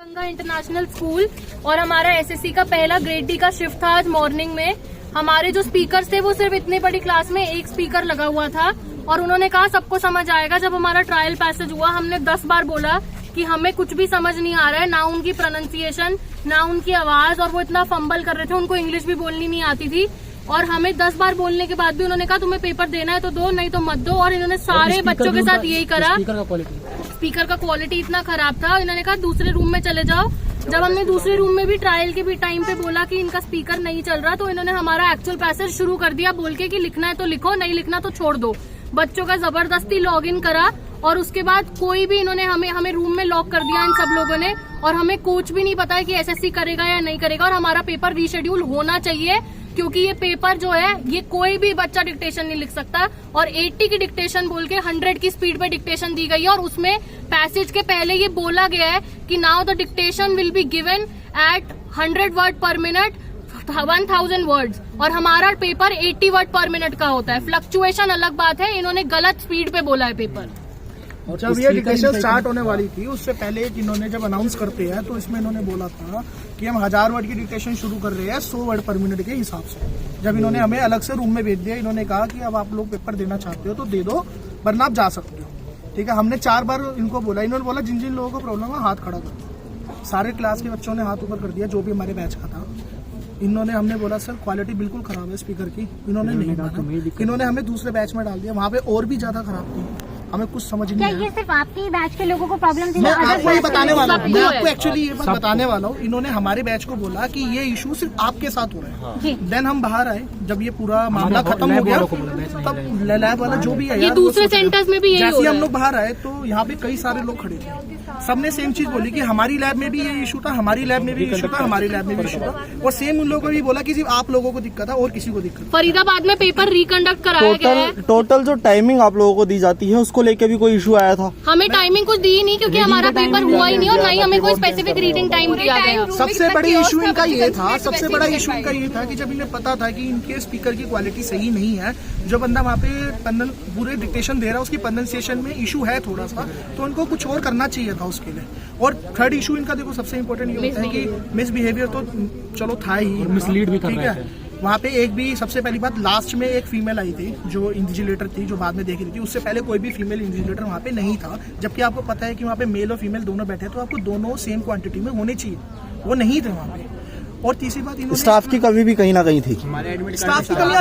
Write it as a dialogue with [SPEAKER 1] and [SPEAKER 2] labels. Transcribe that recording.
[SPEAKER 1] Ganga international school और हमारा SSC का पहला ग्रेड डी का शिफ्ट था आज मॉर्निंग में। हमारे जो स्पीकर्स थे वो सिर्फ इतनी बड़ी क्लास में एक स्पीकर लगा हुआ था और उन्होंने कहा सबको समझ आएगा। जब हमारा ट्रायल पैसेज हुआ हमने 10 बार बोला कि हमें कुछ भी समझ नहीं आ रहा है, ना उनकी प्रोनाउंसिएशन ना उनकी आवाज, और वो इतना फंबल कर रहे थे, उनको इंग्लिश भी बोलनी नहीं आती थी। और हमें 10 बार बोलने के बाद भी उन्होंने कहा तुम्हें पेपर देना है तो दो, नहीं तो मत दो। और इन्होंने सारे बच्चों के साथ यही करा। स्पीकर का क्वालिटी इतना खराब था, इन्होंने कहा दूसरे रूम में चले जाओ। जब हमने दूसरे रूम में भी ट्रायल के भी टाइम पे बोला कि इनका स्पीकर नहीं चल रहा, तो इन्होंने हमारा एक्चुअल पैसेज शुरू कर दिया बोल के कि लिखना है तो लिखो, नहीं लिखना तो छोड़ दो। बच्चों का जबरदस्ती लॉगिन करा और उसके बाद कोई भी इन्होंने हमें रूम में लॉक कर दिया इन सब लोगों ने। और हमें कुछ भी नहीं पता है कि एसएससी करेगा या नहीं करेगा। और हमारा पेपर रीशेड्यूल होना चाहिए क्योंकि ये पेपर जो है ये कोई भी बच्चा डिक्टेशन नहीं लिख सकता। और 80 की डिक्टेशन बोल के 100 की स्पीड पे डिक्टेशन दी गई है और उसमें पैसेज के पहले ये बोला गया है कि now the dictation will be given at 100 word पर मिनट 1000 वर्ड्स, और हमारा पेपर 80 वर्ड पर मिनट का होता है। फ्लक्चुएशन अलग बात है, इन्होंने गलत स्पीड पे बोला है पेपर।
[SPEAKER 2] जब ये डिक्टेशन स्टार्ट होने वाली थी उससे पहले इन्होंने जब अनाउंस करते हैं तो इसमें इन्होंने बोला था कि हम 1000 वर्ड की डिक्टेशन शुरू कर रहे हैं 100 वर्ड पर मिनट के हिसाब से। जब इन्होंने हमें अलग से रूम में भेज दिया, इन्होंने कहा कि अब आप लोग पेपर देना चाहते हो तो दे दो वरना आप जा सकते हो। ठीक है, हमने 4 बार इनको बोला। इन्होंने बोला जिन जिन लोगों को प्रॉब्लम है हाथ खड़ा करो। सारे क्लास के बच्चों ने हाथ ऊपर कर दिया जो भी हमारे बैच का था। हमने बोला सर क्वालिटी बिल्कुल खराब है स्पीकर की, इन्होंने नहीं माना। इन्होंने हमें दूसरे बैच में डाल दिया, वहाँ पे और भी ज्यादा खराब थी। हमें कुछ समझ नहीं आया।
[SPEAKER 3] ये सिर्फ आपके बैच के लोगों को प्रॉब्लम थी?
[SPEAKER 2] मैं आपको ये बताने वाला हूँ, मैं आपको एक्चुअली ये बात बताने वाला हूँ। इन्होंने हमारे बैच को बोला कि ये इशू सिर्फ आपके साथ हो रहा है। देन हम बाहर आए, जब ये पूरा मामला खत्म हो गया तब लैब वाला जो भी है
[SPEAKER 1] ये दूसरे सेंटर्स में भी यही
[SPEAKER 2] जैसे हम लोग बाहर आए तो यहाँ पे कई सारे लोग खड़े थे। सबने सेम चीज बोली कि हमारी लैब में भी ये इशू था, हमारी लैब में भी इशू था, हमारी लैब में भी इशू था। और सेम उन लोगों ने भी बोला कि सिर्फ आप लोगों को दिक्कत है और किसी को दिक्कत।
[SPEAKER 1] फरीदाबाद में पेपर रिकंडक्ट कराया गया है।
[SPEAKER 4] टोटल जो टाइमिंग आप लोगों को दी जाती है उसको लेके भी कोई इशू आया था?
[SPEAKER 1] हमें टाइमिंग कुछ दी नहीं क्योंकि हमारा पेपर हुआ ही नहीं और ना ही हमें कोई स्पेसिफिक रीडिंग टाइम दिया गया।
[SPEAKER 2] सबसे बड़ी इशू इनका ये था, सबसे बड़ा इशू इनका ये था कि जब इन्हें पता था कि इनके स्पीकर की क्वालिटी सही नहीं है, जो बंदा वहाँ पे पूरे डिक्टेशन दे रहा है उसकी प्रोनाउंसिएशन में इशू है थोड़ा सा, तो उनको कुछ और करना चाहिए था उसके लिए। और थर्ड इशू इनका देखो सबसे इम्पोर्टेंट ये होता है कि मिसबिहेवियर तो चलो था ही, मिसलीड भी कर रहे थे। वहाँ पे एक भी सबसे पहली बात लास्ट में एक फीमेल आई थी जो इन्विजिलेटर थी, जो बाद में देख रही थी। उससे पहले कोई भी फीमेल इन्विजिलेटर वहाँ पे नहीं था, जबकि आपको पता है कि वहाँ पे मेल और फीमेल दोनों बैठे, तो आपको दोनों सेम क्वांटिटी में होने चाहिए, वो नहीं थे वहाँ पे। और तीसरी बात, इन्होंने
[SPEAKER 4] स्टाफ की कमी भी कहीं ना कहीं थी।
[SPEAKER 2] स्टाफ की कमी